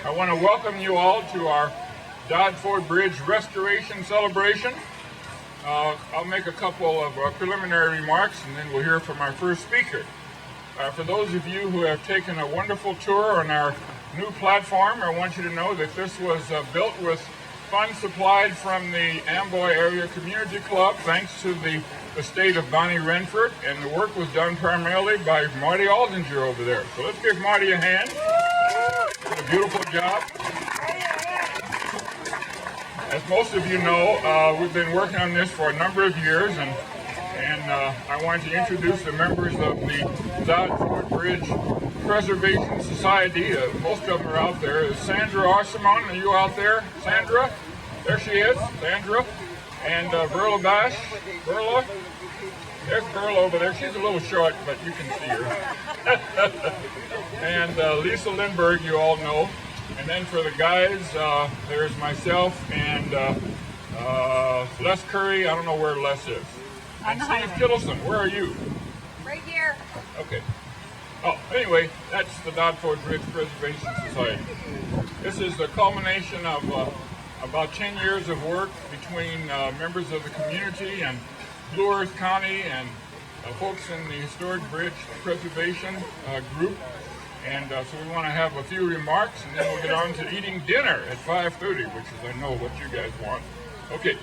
I want to welcome you all to our Dodd Ford Bridge restoration celebration. I'll make a couple of preliminary remarks and then we'll hear from our first speaker. For those of you who have taken a wonderful tour on our new platform, I want you to know that this was built with funds supplied from the Amboy Area Community Club, thanks to the estate of Bonnie Renford, and the work was done primarily by Marty Aldinger over there. So let's give Marty a hand. Did a beautiful job. As most of you know, we've been working on this for a number of years, and I wanted to introduce the members of the Dodd Ford Bridge Preservation Society. Most of them are out there. Is Sandra Arsimon, are you out there? Sandra? There she is, Sandra. And Verla Bash. Verla? There's Verla over there. She's a little short, but you can see her. And Lisa Lindbergh, you all know. And then for the guys, there's myself and Les Curry. I don't know where Les is. And Steve Kittleson, where are you? Right here. Okay. Oh, anyway, that's the Dodd Ford Bridge Preservation Society. This is the culmination of about 10 years of work between members of the community and Blue Earth County and folks in the Historic Bridge Preservation group. And so we want to have a few remarks, and then we'll get on to eating dinner at 5:30, which is, I know, what you guys want. Okay.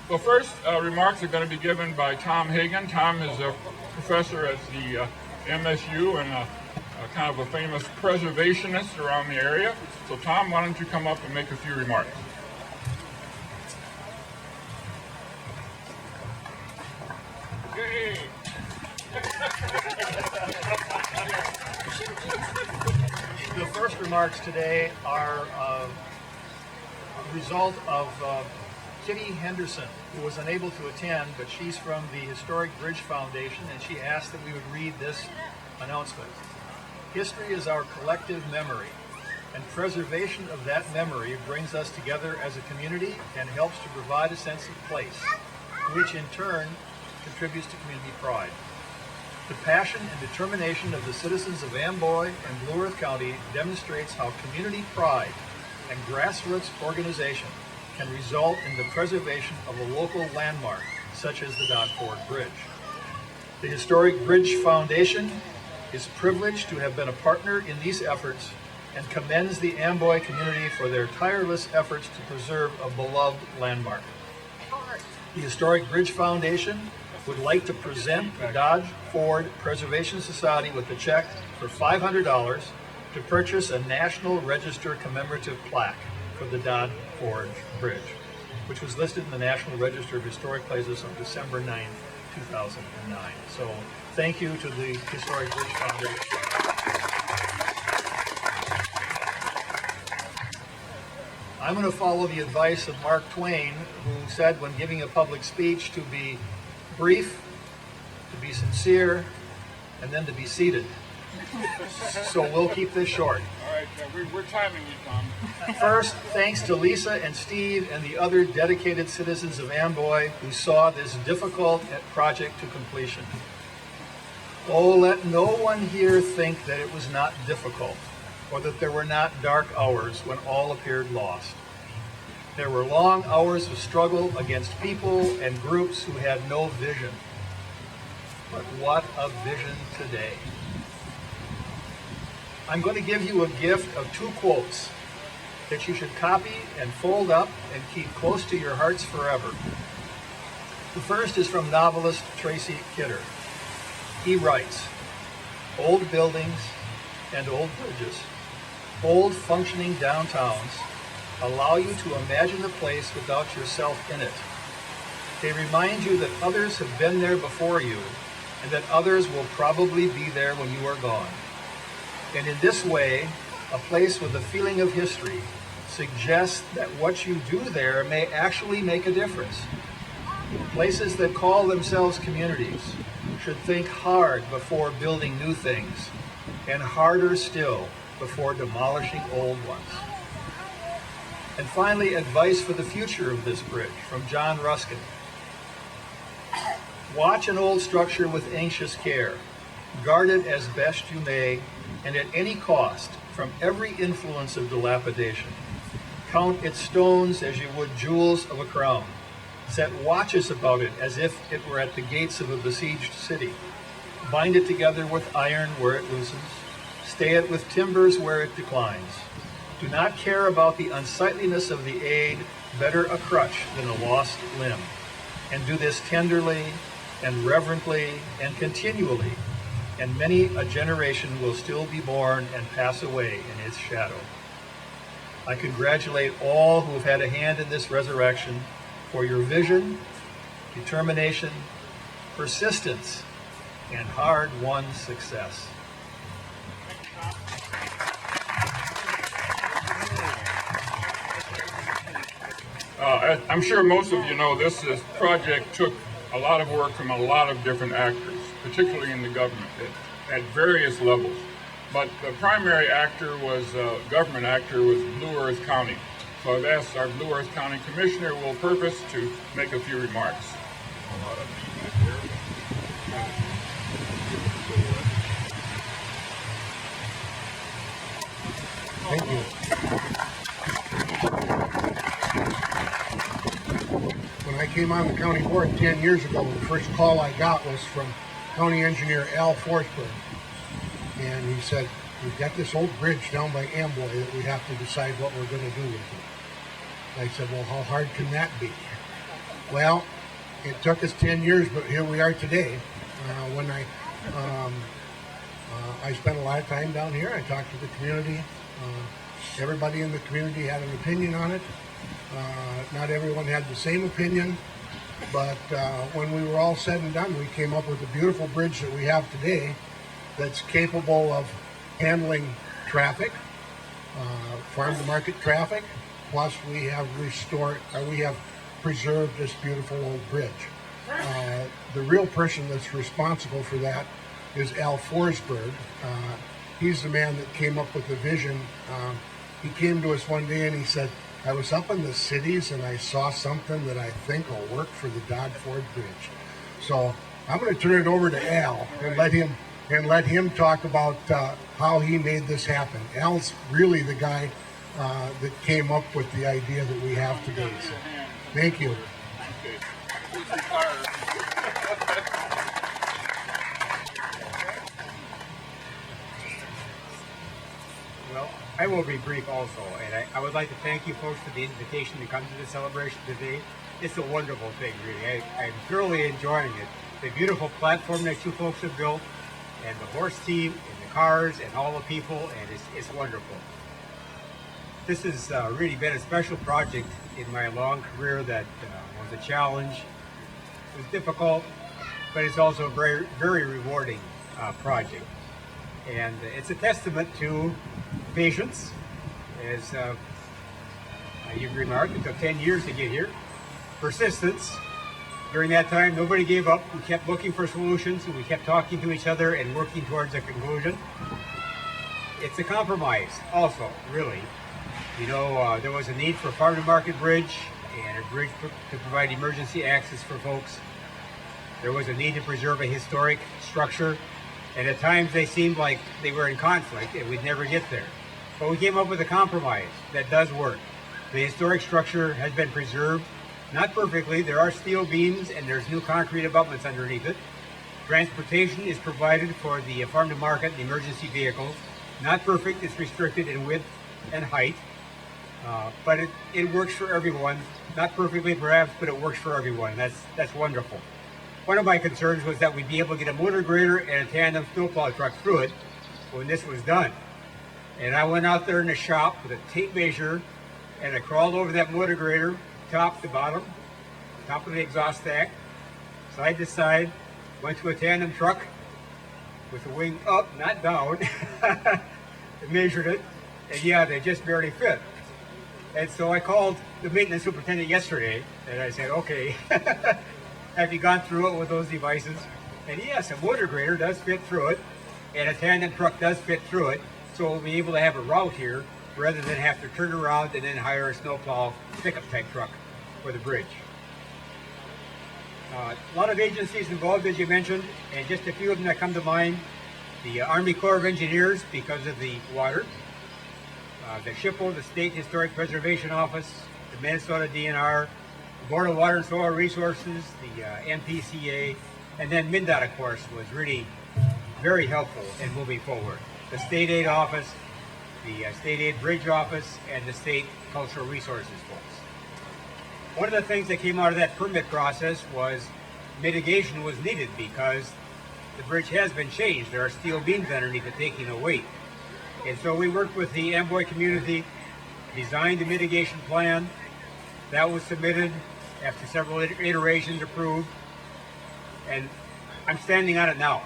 Well, first, remarks are going to be given by Tom Hagan. Tom is a professor at the MSU and kind of a famous preservationist around the area. So, Tom, why don't you come up and make a few remarks? Yay! The first remarks today are a result of Kitty Henderson, who was unable to attend, but she's from the Historic Bridge Foundation, and she asked that we would read this announcement. History is our collective memory, and preservation of that memory brings us together as a community and helps to provide a sense of place, which in turn contributes to community pride. The passion and determination of the citizens of Amboy and Blue Earth County demonstrates how community pride and grassroots organization can result in the preservation of a local landmark, such as the Dodd Ford Bridge. The Historic Bridge Foundation is privileged to have been a partner in these efforts and commends the Amboy community for their tireless efforts to preserve a beloved landmark. The Historic Bridge Foundation would like to present the Dodd Ford Preservation Society with a check for $500 to purchase a National Register commemorative plaque for the Dodd Ford Bridge, which was listed in the National Register of Historic Places on December 9, 2009. So thank you to the Historic Bridge Foundation. I'm going to follow the advice of Mark Twain, who said when giving a public speech to be brief, to be sincere, and then to be seated. So we'll keep this short. All right, we're timing you, Tom. First, thanks to Lisa and Steve and the other dedicated citizens of Amboy who saw this difficult project to completion. Oh, let no one here think that it was not difficult or that there were not dark hours when all appeared lost. There were long hours of struggle against people and groups who had no vision. But what a vision today. I'm going to give you a gift of 2 quotes that you should copy and fold up and keep close to your hearts forever. The first is from novelist Tracy Kidder. He writes, "Old buildings and old bridges, old functioning downtowns, allow you to imagine the place without yourself in it. They remind you that others have been there before you and that others will probably be there when you are gone. And in this way, a place with a feeling of history suggests that what you do there may actually make a difference. Places that call themselves communities should think hard before building new things, and harder still before demolishing old ones." And finally, advice for the future of this bridge from John Ruskin. "Watch an old structure with anxious care. Guard it as best you may, and at any cost, from every influence of dilapidation. Count its stones as you would jewels of a crown. Set watches about it as if it were at the gates of a besieged city. Bind it together with iron where it loosens. Stay it with timbers where it declines. Do not care about the unsightliness of the aid, better a crutch than a lost limb. And do this tenderly and reverently and continually, and many a generation will still be born and pass away in its shadow. I congratulate all who have had a hand in this resurrection for your vision, determination, persistence, and hard-won success. I'm sure most of you know this project took a lot of work from a lot of different actors, particularly in the government at various levels. But the primary actor was, government actor was Blue Earth County. So I've asked our Blue Earth County Commissioner, Will Purpose, to make a few remarks. Thank you. When I came on the county board 10 years ago, the first call I got was from County Engineer Al Forsberg. And he said, we've got this old bridge down by Amboy that we have to decide what we're going to do with it. I said, well, how hard can that be? Well, it took us 10 years, but here we are today. When I spent a lot of time down here. I talked to the community. Everybody in the community had an opinion on it. Not everyone had the same opinion, but when we were all said and done, we came up with a beautiful bridge that we have today that's capable of handling traffic, farm-to-market traffic, plus we have preserved this beautiful old bridge. The real person that's responsible for that is Al Forsberg. He's the man that came up with the vision. He came to us one day and he said, I was up in the cities and I saw something that I think will work for the Dodd Ford Bridge. So I'm going to turn it over to Al and let him talk about how he made this happen. Al's really the guy that came up with the idea that we have today. So, thank you. Well, I will be brief also, and I would like to thank you folks for the invitation to come to the celebration today. It's a wonderful thing, really. I'm thoroughly enjoying it. The beautiful platform that you folks have built, and the horse team, and the cars, and all the people, and it's wonderful. This has really been a special project in my long career that was a challenge. It was difficult, but it's also a very, very rewarding project. And it's a testament to patience. As you've remarked, it took 10 years to get here. Persistence. During that time, nobody gave up. We kept looking for solutions, and we kept talking to each other and working towards a conclusion. It's a compromise also, really. You know, there was a need for a farm-to-market bridge and a bridge to provide emergency access for folks. There was a need to preserve a historic structure, and at times they seemed like they were in conflict and we'd never get there. But we came up with a compromise that does work. The historic structure has been preserved, not perfectly. There are steel beams and there's new concrete abutments underneath it. Transportation is provided for the farm-to-market and emergency vehicles. Not perfect, it's restricted in width and height. But it works for everyone. Not perfectly perhaps, but it works for everyone. That's wonderful. One of my concerns was that we'd be able to get a motor grader and a tandem snowplow truck through it when this was done. And I went out there in the shop with a tape measure and I crawled over that motor grader, top to bottom, top of the exhaust stack, side to side, went to a tandem truck with the wing up, not down, and measured it, and yeah, they just barely fit. And so I called the maintenance superintendent yesterday, and I said, okay, have you gone through it with those devices? And yes, a motor grader does fit through it, and a tandem truck does fit through it, so we'll be able to have a route here rather than have to turn around and then hire a snowplow pickup type truck for the bridge. A lot of agencies involved, as you mentioned, and just a few of them that come to mind. The Army Corps of Engineers, because of the water. the SHPO, the State Historic Preservation Office, the Minnesota DNR, the Board of Water and Soil Resources, the MPCA, and then MnDOT, of course, was really very helpful in moving forward. The State Aid Office, the State Aid Bridge Office, and the State Cultural Resources folks. One of the things that came out of that permit process was mitigation was needed because the bridge has been changed. There are steel beams underneath it taking the weight. And so we worked with the Amboy community, designed a mitigation plan. That was submitted after several iterations, approved, and I'm standing on it now.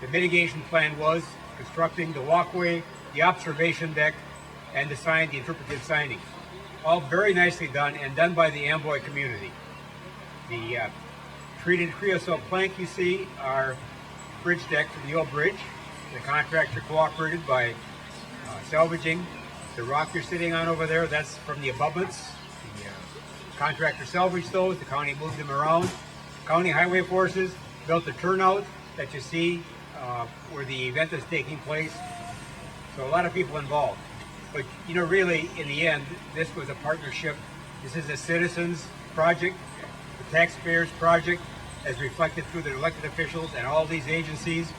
The mitigation plan was constructing the walkway, the observation deck, and the interpretive signing. All very nicely done and done by the Amboy community. The treated creosote plank you see are bridge deck for the old bridge. The contractor cooperated by salvaging the rock you're sitting on over there. That's from the abutments. The contractor salvaged those. The county moved them around. County highway forces built the turnout that you see where the event is taking place. So a lot of people involved. But you know, really, in the end, this was a partnership. This is a citizens project, the taxpayers project, as reflected through the elected officials and all these agencies.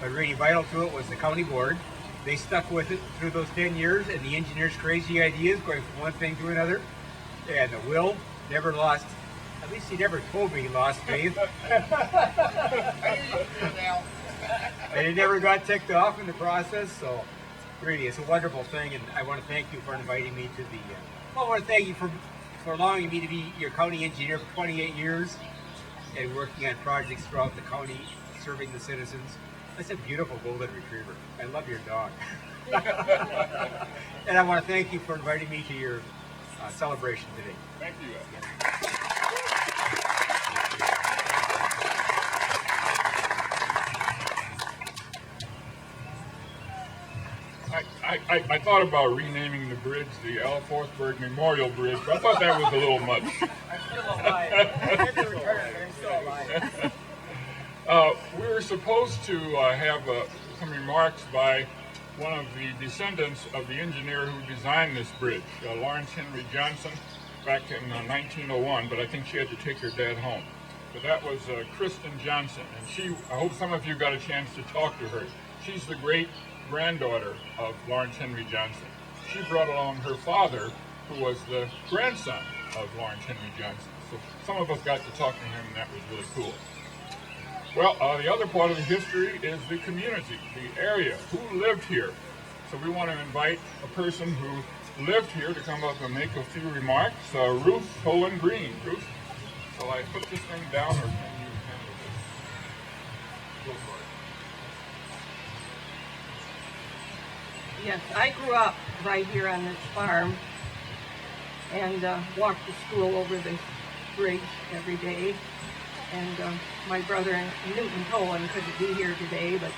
But really vital to it was the county board. They stuck with it through those 10 years, and the engineers' crazy ideas going from one thing to another. And the Will never lost, at least he never told me he lost faith. And he never got ticked off in the process, so really it's a wonderful thing, and I want to thank you for inviting me to the, I want to thank you for allowing me to be your county engineer for 28 years and working on projects throughout the county, serving the citizens. That's a beautiful golden retriever. I love your dog. And I want to thank you for inviting me to your celebration today. Thank you. I thought about renaming the bridge the Al Forsberg Memorial Bridge, but I thought that was a little much. We were supposed to have some remarks by one of the descendants of the engineer who designed this bridge, Lawrence Henry Johnson, back in 1901, but I think she had to take her dad home. But that was Kristen Johnson, and I hope some of you got a chance to talk to her. She's the great granddaughter of Lawrence Henry Johnson. She brought along her father, who was the grandson of Lawrence Henry Johnson. So some of us got to talk to him, and that was really cool. Well, the other part of the history is the community, the area, who lived here. So we want to invite a person who lived here to come up and make a few remarks. Ruth Tolan Green. Ruth, shall I put this thing down, or can you handle this? Go for it. Yes, I grew up right here on this farm and walked to school over the bridge every day. And my brother Newton Tolan couldn't be here today, but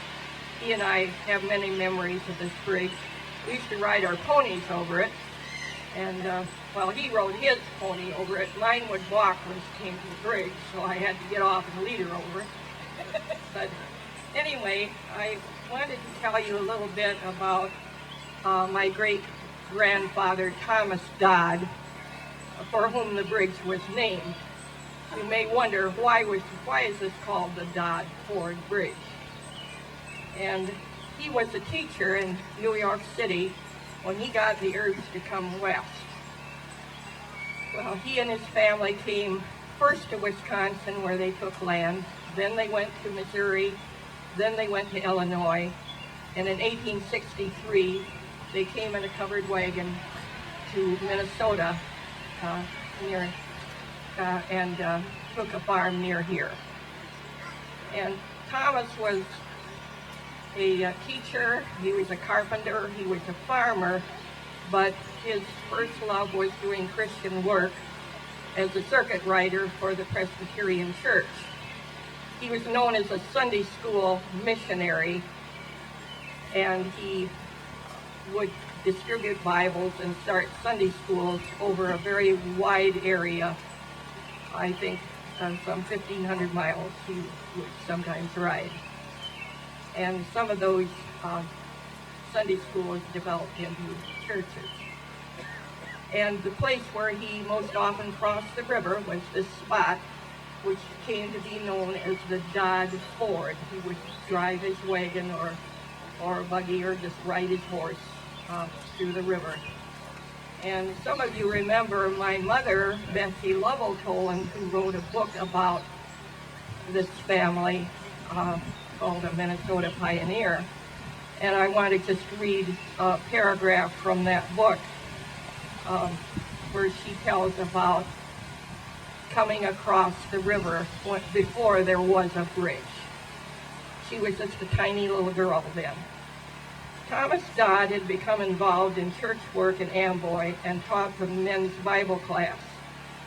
he and I have many memories of this bridge. We used to ride our ponies over it, and well, he rode his pony over it. Mine would walk when she came to the bridge, so I had to get off and lead her over it. But anyway, I wanted to tell you a little bit about my great-grandfather, Thomas Dodd, for whom the bridge was named. You may wonder, why is this called the Dodd Ford Bridge? And he was a teacher in New York City when he got the urge to come west. Well, he and his family came first to Wisconsin, where they took land, then they went to Missouri, then they went to Illinois, and in 1863, they came in a covered wagon to Minnesota and took a farm near here. And Thomas was a teacher, he was a carpenter, he was a farmer, but his first love was doing Christian work as a circuit rider for the Presbyterian Church. He was known as a Sunday school missionary, and he would distribute Bibles and start Sunday schools over a very wide area. I think some 1,500 miles he would sometimes ride. And some of those Sunday schools developed into churches. And the place where he most often crossed the river was this spot, which came to be known as the Dodd Ford. He would drive his wagon or a buggy or just ride his horse through the river. And some of you remember my mother, Bessie Lovell Tolan, who wrote a book about this family called A Minnesota Pioneer. And I want to just read a paragraph from that book where she tells about coming across the river before there was a bridge. She was just a tiny little girl then. Thomas Dodd had become involved in church work in Amboy and taught the men's Bible class.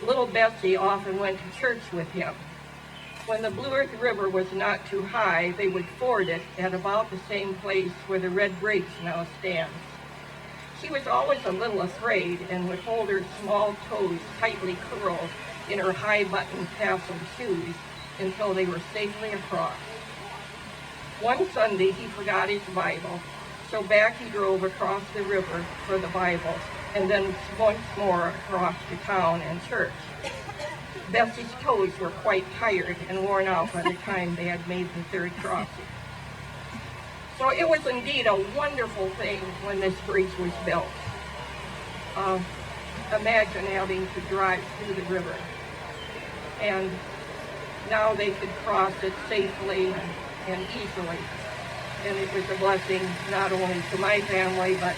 Little Bessie often went to church with him. When the Blue Earth River was not too high, they would ford it at about the same place where the Red Bridge now stands. She was always a little afraid and would hold her small toes tightly curled in her high-button tasseled shoes until they were safely across. One Sunday he forgot his Bible, so back he drove across the river for the Bible, and then once more across to town and church. Bessie's toes were quite tired and worn out by the time they had made the third crossing. So it was indeed a wonderful thing when this bridge was built. Imagine having to drive through the river. And now they could cross it safely and easily. And it was a blessing not only to my family, but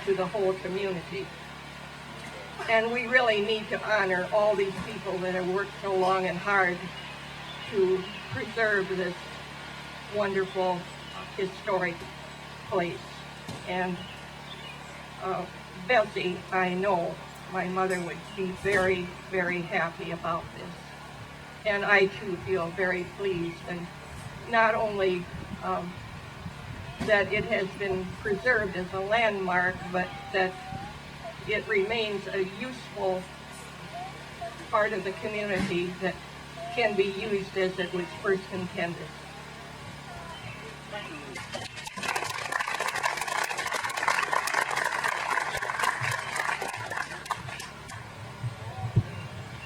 to the whole community. And we really need to honor all these people that have worked so long and hard to preserve this wonderful historic place. And Bessie, I know my mother would be very, very happy about this. And I too feel very pleased, and not only that it has been preserved as a landmark, but that it remains a useful part of the community that can be used as it was first intended.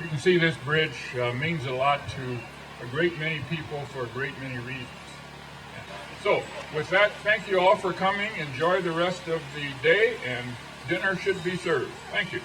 You can see this bridge means a lot to a great many people for a great many reasons. So, with that, thank you all for coming. Enjoy the rest of the day, and dinner should be served. Thank you.